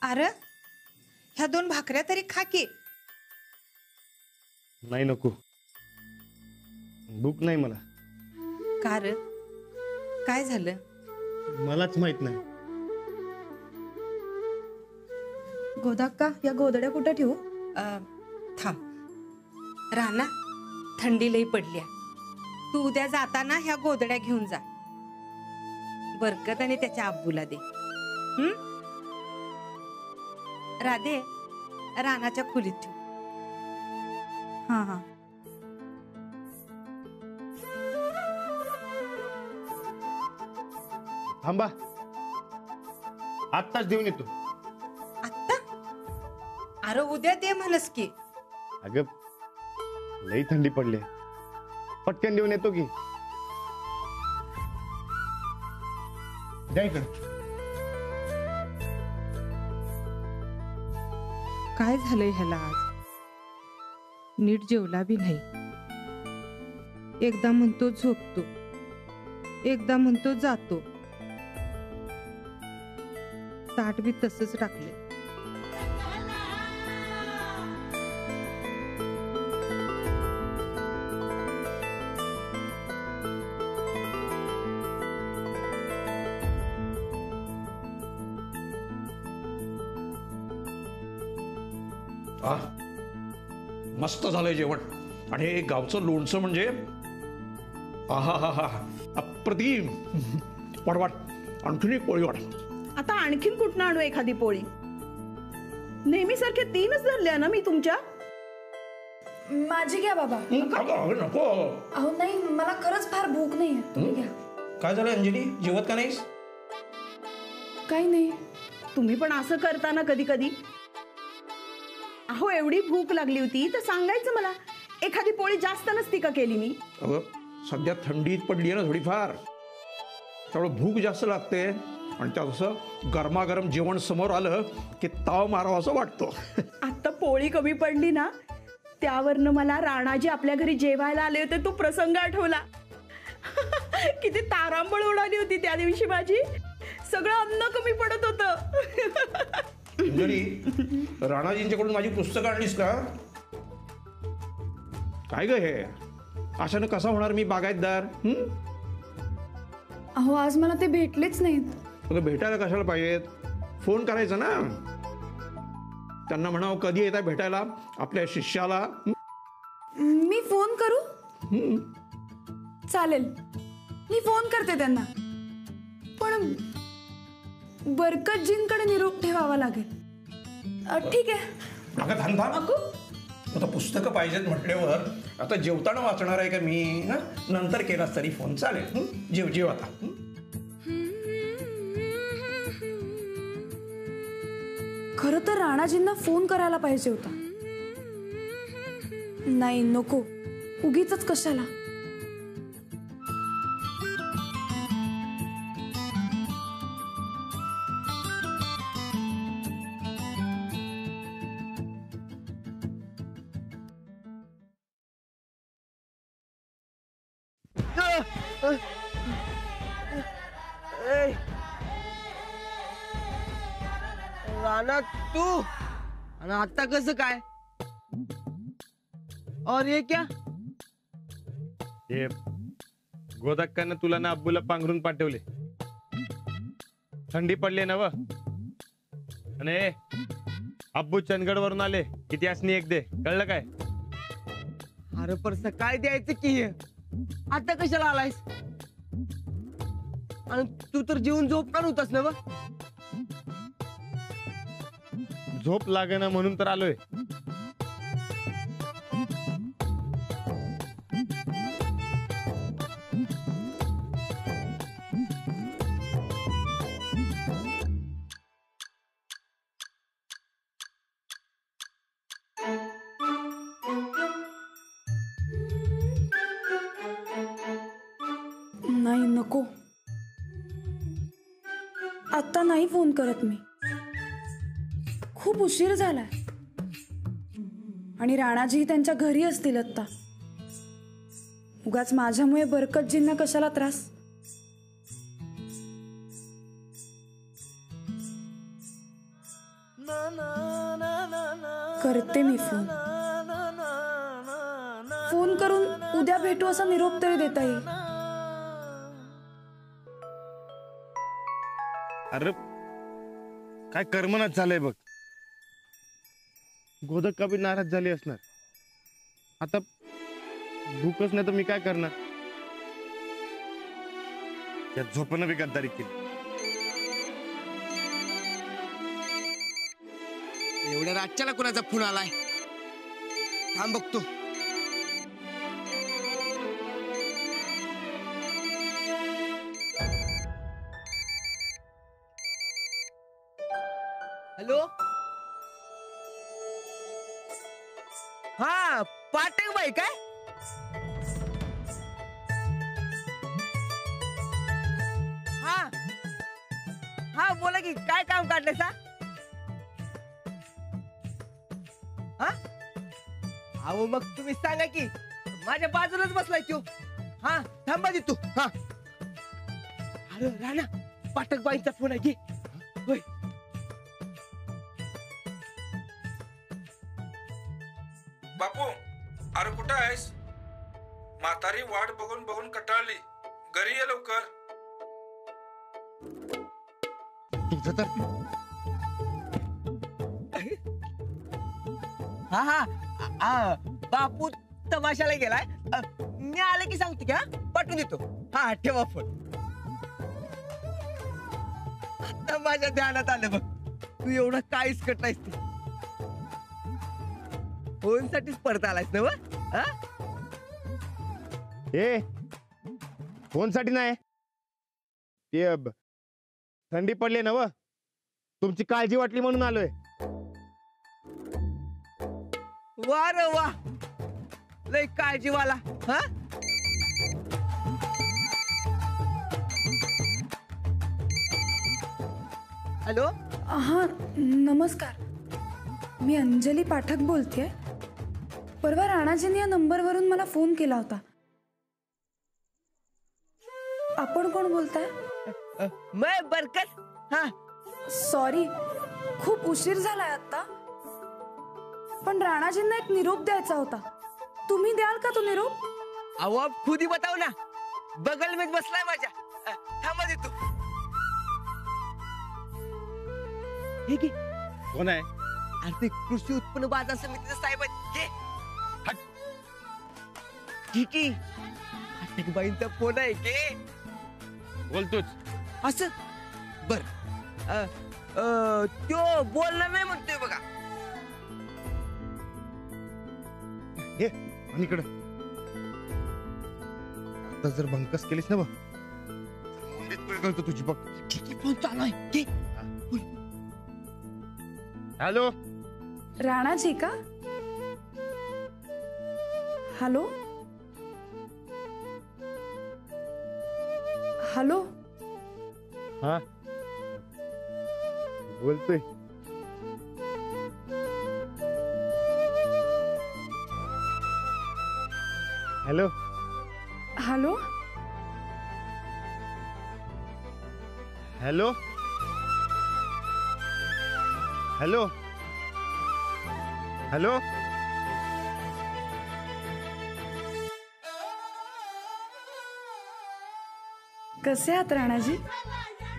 अरे ह्या 2 भाकऱ्या तरी खा की. नाही नको, भूक नाही मला. का रे, काय झालं? मलाच माहित नाही. गोदाक्का, या गोदड्या कुठे ठेवू? थांब राणा, थंडी लई पडल्या. तू उद्या जाताना ह्या गोदड्या घेऊन जा. बरकत आणि त्याच्या अब्बूला दे. राधे, रानाच्या खोलीत ठेव. हा हा. थांबा, आत्ताच देऊन येतो. आत्ता? अरे उद्या दे म्हणस की. अगं लई थंडी पडली, पटकन देऊन येतो की. द्या इकडं. काय झालंय ह्याला आज? नीट जेवला बी नाही. एकदा म्हणतो झोपतो, एकदा म्हणतो जातो. ताट बी तसंच टाकले. मस्त झालंय जेवण. आणि हे गावचं लोणचं म्हणजे आहा हा हा, अप्रतिम. वाढ वाढ, आणखीन एक पोळी वाढ. आता आणखीन कुठनं आणू एखादी पोळी? नेहमी सारखे 3च धरल्या ना मी तुमच्या. माझी घ्या बाबा. नको. अहो नाही, मला खरंच फार भूक नाहीये, तुम्ही घ्या. काय झालं अंजली, जेवत का नाहीस? काही नाही. तुम्ही पण असं करता ना कधी कधी. अहो एवढी भूक लागली होती तर सांगायचं मला. एखादी पोळी जास्त नसती का केली मी? अगं सध्या थंडीत पडली आहे ना थोडीफार, त्यामुळे भूक जास्त लागते. आणि त्यात असं गरमागरम जेवण समोर आलं की ताव मारावा असं वाटतो. आता पोळी कमी पडली ना, त्यावरनं मला राणाजी आपल्या घरी जेवायला आले होते तो प्रसंग आठवला. किती तारांबळ उडाली होती त्या दिवशी माझी. सगळं अन्न कमी पडत होतं. अंजली, राणाजींच्याकडून माझी पुस्तकं आणलीस का? काय ग हे, अशानं कसा होणार मी बागायतदार? अहो आज मला ते भेटलेच नाहीत. अगं भेटायला कशाला पाहिजेत? फोन करायचा ना त्यांना, म्हणावं कधी येत आहे भेटायला आपल्या शिष्याला. मी फोन करू? चालेल, मी फोन करते त्यांना. पण बरकतजींकडे निरोप ठेवावा लागेल. ठीक आहे. अगं थांब थांब, आता पुस्तकं पाहिजेत म्हटल्यावर आता जेवताना वाचणार आहे का मी? नंतर केलास तरी फोन चालेल. जेव जेव आता. खरं तर राणाजींना फोन करायला पाहिजे होता. नाही नको, उगीचच कशाला. राणा तू, आणि आता कसं काय? और ये क्या? हे गोदाक्कानं तुला ना अब्बूला पांघरून पाठवले. थंडी पडली ना व. आणि अब्बू चंदगड वरून आले, किती असनी एक दे, कळलं काय? अरे पर सकाळी द्यायचं की, आता कशाला आलायस? आणि तू तर जेवून झोपणार होतास ना? झोप लागेना म्हणून तर आलोय. नाही नको, आता नाही फोन करत मी. खूप उशीर झालाय आणि राणाजी त्यांच्या घरी असतील आता. उगाच माझ्यामुळे बरकतजींना कशाला त्रास. करते मी फोन. फोन करून उद्या भेटू असा निरोप तरी देता येईल. अरे काय कर्मनाच झालंय बघ. गोदक कभी नाराज झाली असणार. आता भूकच नाही तर मी काय करणार. त्या झोपणं बी गद्दारी केली. एवढ्या रातच्याला कोणाचा फोन आलाय? थांब बघतो. हॅलो, हा पाटक बाई काय? हा हा बोला की काय काम काढलंय सा? हा अहो मग तुम्ही सांगा की, माझ्या बाजूलाच बसलाय तो. हा थांबा दे तू. हा अरे राणा, पाटक बाईंचा फोन आहे घे. होय बापू, अरे कुठं आहेस? म्हातारी वाट बघून बघून कटाळली. घरी ये लवकर. तुझं तर हा हा बापू तमाशाला गेलाय. मी आले की सांगते का? पाठवून देतो. हा ठेवा फोन. आता माझ्या ध्यानात आलं बघ, तू एवढं काहीच कटायस ते फोन साठीच परत आलायस ना? ए फोन साठी नाही, ते थंडी पडली ना व, तुमची काळजी वाटली म्हणून आलोय. वा रे वा, लय काळजीवाला. हा हॅलो, हा नमस्कार, मी अंजली पाठक बोलतेय. परवा राणाजींनी या नंबरवरून मला फोन केला होता. आपण कोण बोलताय? मैं बरकत. हा सॉरी, खूप उशीर झालाय आता, पण राणाजींना एक निरोप द्यायचा होता. तुम्ही द्याल का तो निरोप? अहो आप खुद ही बताओ ना, बगल में बसलाय माझ्या. थांबा दे तू. हे घे. कोण आहे? अरे ते कृषी उत्पन्न बाजार समितीचे साहेब आहेत. घे. हट. ठीक आहे. पाटकबाईंचा फोन आहे. घे. बोलतोच असं बर. तो बोलणार नाही म्हणतोय बघा. हे इकडे. आता जर भंकस केलीस ना बघ, करतो तुझी बघ. किती फोन चालू आहे. घे. हॅलो, राणाजी का? Hello hello. हा बोलतोय. Hello hello hello hello hello. कसे आहात राणाजी?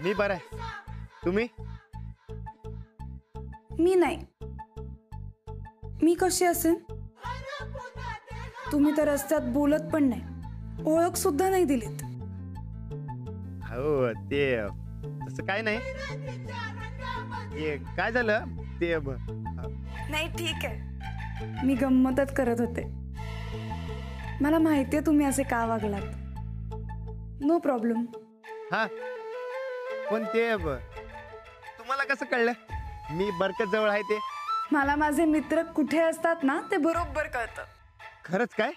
मी बरं आहे. तुम्ही? मी नाही. मी कशी असेन? तुम्ही तर रस्त्यात बोलत पण नाही, ओळख सुद्धा नाही दिलीत. हो ते तसं काय नाही. ते काय झालं ते नाही ठीक आहे, मी गंमतच करत होते. मला माहितीये तुम्ही असे का वागलात. No problem. हा पण ते तुम्हाला कसं कळलं मी बरकत जवळ आहे ते? मला माझे मित्र कुठे असतात ना ते बरोबर कळतं. खरंच काय?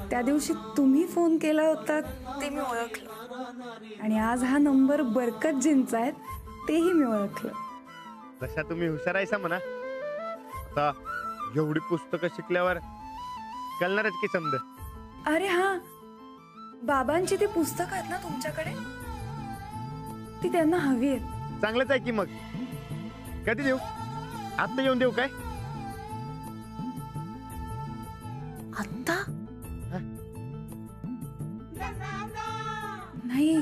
त्या दिवशी तुम्ही फोन केला होता ते मी ओळखलं, आणि आज हा नंबर बरकतजींचा आहे तेही मी ओळखलं. तशा तुम्ही हुशार आहेसा म्हणा. आता एवढी पुस्तकं शिकल्यावर कळणारच की समज. अरे हा, बाबांची ती पुस्तकं आहेत ना तुमच्याकडे, ती त्यांना हवी आहेत. चांगलंच आहे की मग. कधी देऊ? आत्ता येऊन देऊ काय? आत्ता हा? नाही,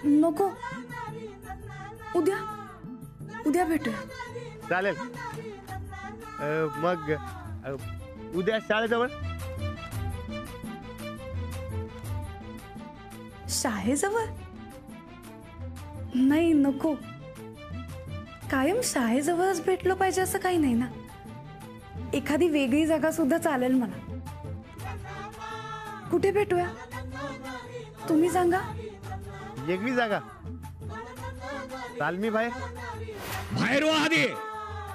नको. उद्या उद्या भेटूया. चालेल. मग उद्या शाळेजवळ. शाळेजवळ नाही, नको. कायम शाळेजवळच भेटलो पाहिजे असं काही नाही ना. एखादी वेगळी जागा सुद्धा चालेल मला. कुठे भेटूया तुम्ही सांगा. वेगळी जागा. तालमी बाहेर. बाहेर वा आधी.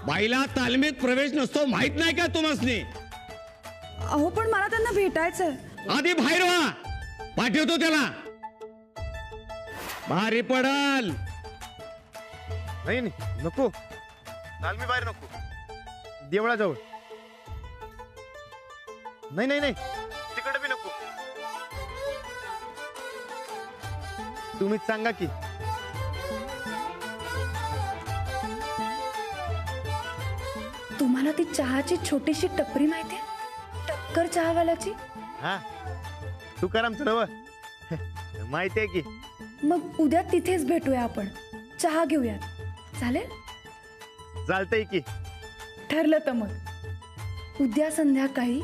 बाईला तालमीत प्रवेश नसतो माहित नाही का तुम्हासनी? अहो पण मला त्यांना भेटायचंय. आधी बाहेर वा. पाठवतो त्याला. भारी पडल. नाही नाही, नको. तालमी बाहेर नको. देवळाजवळ. नाही नाही नाही, तिकडे बी नको. तुम्हीच सांगा की. तुम्हाला ती चहाची छोटीशी टपरी माहितीये? टक्कर चहावाल्याची. हा, तुकारामचं नव. माहिती आहे की. मग उद्या तिथेच भेटूया आपण. चहा घेऊयात. चालेल? चालतंय की. ठरलं तर मग उद्या संध्याकाळी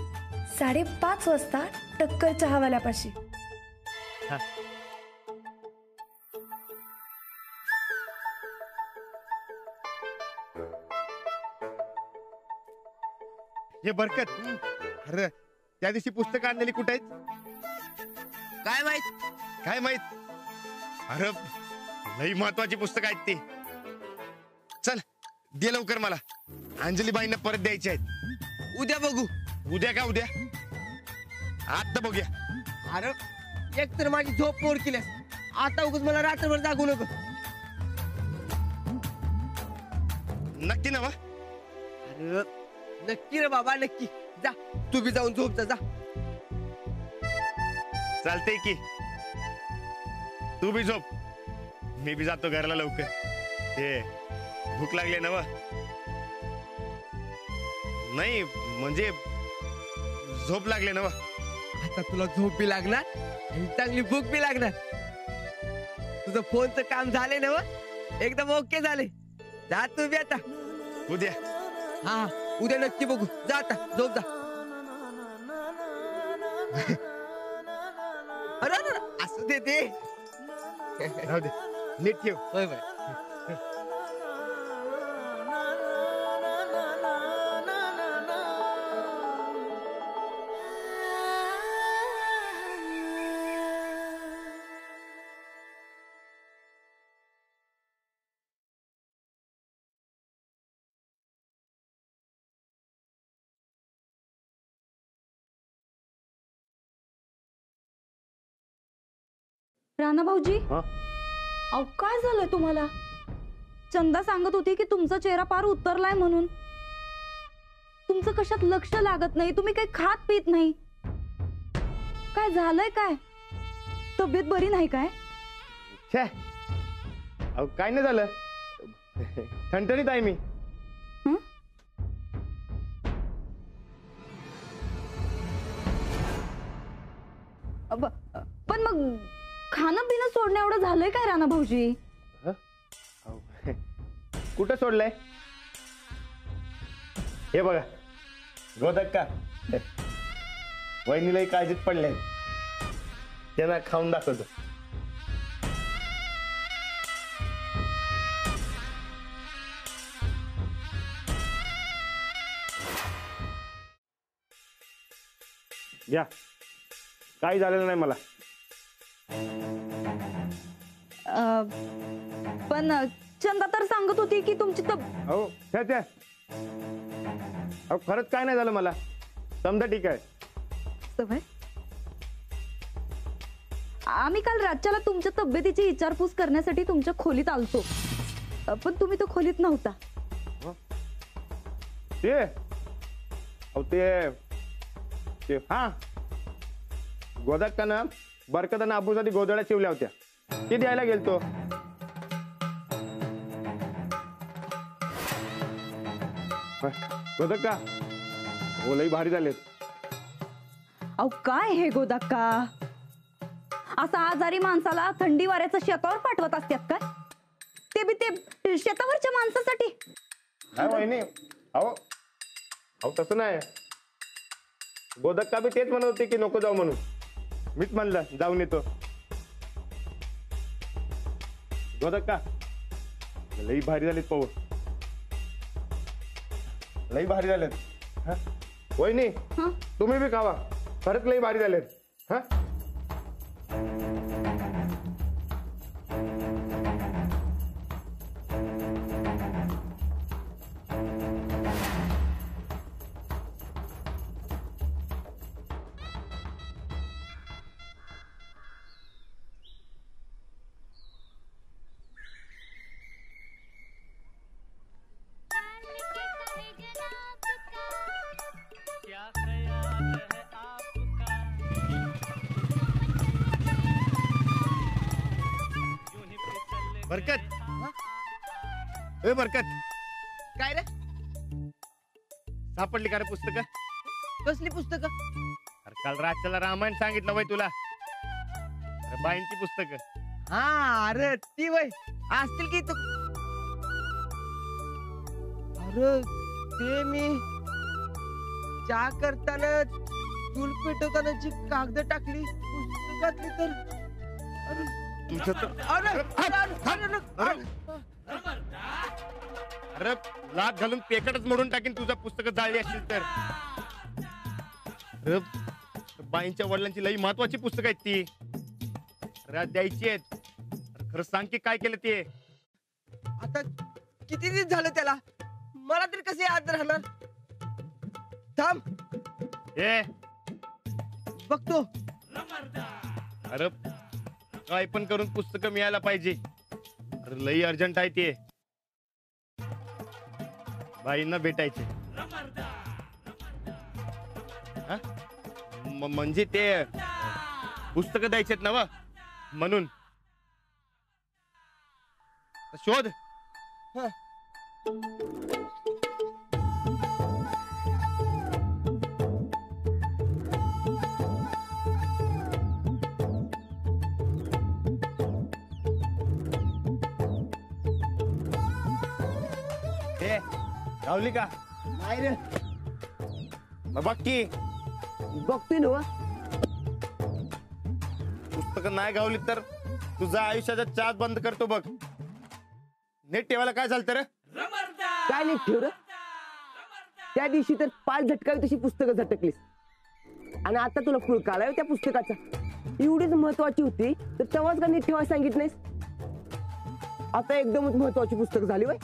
5:30 वाजता टक्कर चहावाल्यापाशी. हा. हे बरकत. अरे त्या दिवशी पुस्तक आणलेली कुठे आहेत? काय माहित? काय माहित. अरे लई महत्वाची पुस्तक आहेत ती. चल दे लवकर मला. अंजलीबाईंना परत द्यायची आहेत. उद्या बघू. उद्या का उद्या? आता बघूया. अरे एक तर माझी झोप मोड केल्यास. आता उगाच मला रात्रभर जागू नको. नक्की ना वा? अरे नक्की रे बाबा, नक्की. जा तू बी जाऊन झोप जा. चालतंय की. तू बी झोप. मी बी जातो घराला लवकर. ते भूक लागली ना वा? नाही म्हणजे झोप लागले ना वा? आता तुला झोप बी लागणार आणि चांगली भूक बी लागणार. तुझं फोनचं काम झाले ना व? एकदम ओके झाले. जा तू बी आता. उद्या. हा उद्या नक्की बघू. जा आता झोप जा. अरे अरे असू दे ते. राहू दे. नीट ठेव. होय होय. राणा भाऊजी, हा? अहो काय झालंय तुम्हाला? चंदा सांगत होती की तुमचा चेहरा फार उतरलाय म्हणून. तुमचं कशात लक्ष लागत नाही. तुम्ही काही खात पित नाही. काय झालंय? काय तब्येत बरी नाही काय? छे, अहो काय नाही झालं. ठणठणीत आहे मी. हं? पण मग खाणं पिणं सोडणं एवढं झालंय काय राणा भाऊजी? कुठं सोडलंय? हे बघा गोदक्का. वहिनीलाही काळजीत पडले. त्यांना खाऊन दाखवतो. या काही झालेलं नाही मला. पण चंदा तर सांगत होती की तुमची हो त्या अहो खरंच काय नाही झालं मला. समजा ठीक आहे. सवय. आम्ही काल रातच्याला तुमच्या तब्येतीची विचारपूस करण्यासाठी तुमच्या खोलीत आलतो, पण तुम्ही तो खोलीत नव्हता. ते अहो ते हा गोदाक्कानं बरकतानं आबूसाठी गोदड्या शिवल्या होत्या. ते द्यायला गेलतो. बघ का हो लई भारी झालेत. अहो काय हे गोदाक्का, असा आजारी माणसाला थंडी वाऱ्याचं शेतावर पाठवत असतात काय? ते बी ते शेतावरच्या माणसासाठी. काय वहिनी, अहो अहो तसं नाही. गोदक्का बी तेच म्हणत होते की नको जाऊ म्हणून. मीच म्हणलं जाऊन येतो. गोदक्का लई भारी झालेत पाहू, लई भारी झालेत. हा वहिनी तुम्ही बी खावा, खरंच लई भारी झालेत. हा बरकत, ए बरकत, काय रे? सापडली का रे पुस्तकं? कसली पुस्तकं? अरे काल रातच्याला रामायण सांगितलं वय तुला. अरे बाईंची पुस्तकं. हा अरे ती वय असतील की तू. अरे ते मी चहा करताना चूल पेटवताना जी कागद टाकली पुस्तकातली तर. अरे तुझं तर अरे अरे अरे अरे लात घालून पेकटच मोडून टाकीन तुझं पुस्तकं जाळली असतील तर. अरे बाईंच्या वडिलांची लई महत्वाची पुस्तकं आहेत ती. अरे द्यायची आहेत. खरं सांग की काय केलं ते? आता किती दिवस झालं त्याला, मला तरी कसे याद राहणार. थांब ए बघतो. अरे काय पण करून पुस्तकं मिळायला पाहिजे. अरे लई अर्जंट आहे ते. बाईंना भेटायचे. म्हणजे ते पुस्तकं द्यायचेत ना व म्हणून. शोध. गावली का? नाही रे. बघ की. बघतोय ना. पुस्तकं नाही गावली तर तुझा आयुष्याचा चाच बंद करतो बघ. नीट ठेवायला काय झालं रे? काय नीट ठेव रे? त्या दिवशी तर 5 झटकावी तशी पुस्तकं झटकलीस आणि आता तुला फुल काढाय त्या पुस्तकाचा. एवढीच महत्वाची होती तर तेव्हाच का नीट ठेवायला सांगितलं नाहीस? आता एकदमच महत्वाची पुस्तक झाली वय.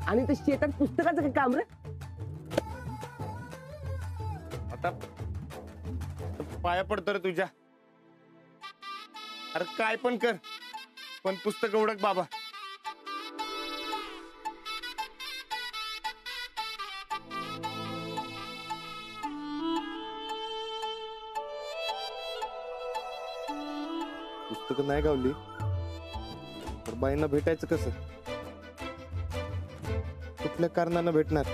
आणि ते शेतात पुस्तकाचं काय काम रे? आता पाया पडतो रे तुझ्या. अरे काय पण कर पण पुस्तक उडक बाबा. पुस्तक नाही गावली तर बाईंना भेटायचं कसं? कुठल्या कारणानं भेटणार?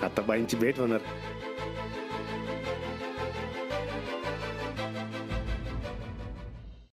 आता बाईंची भेट होणार.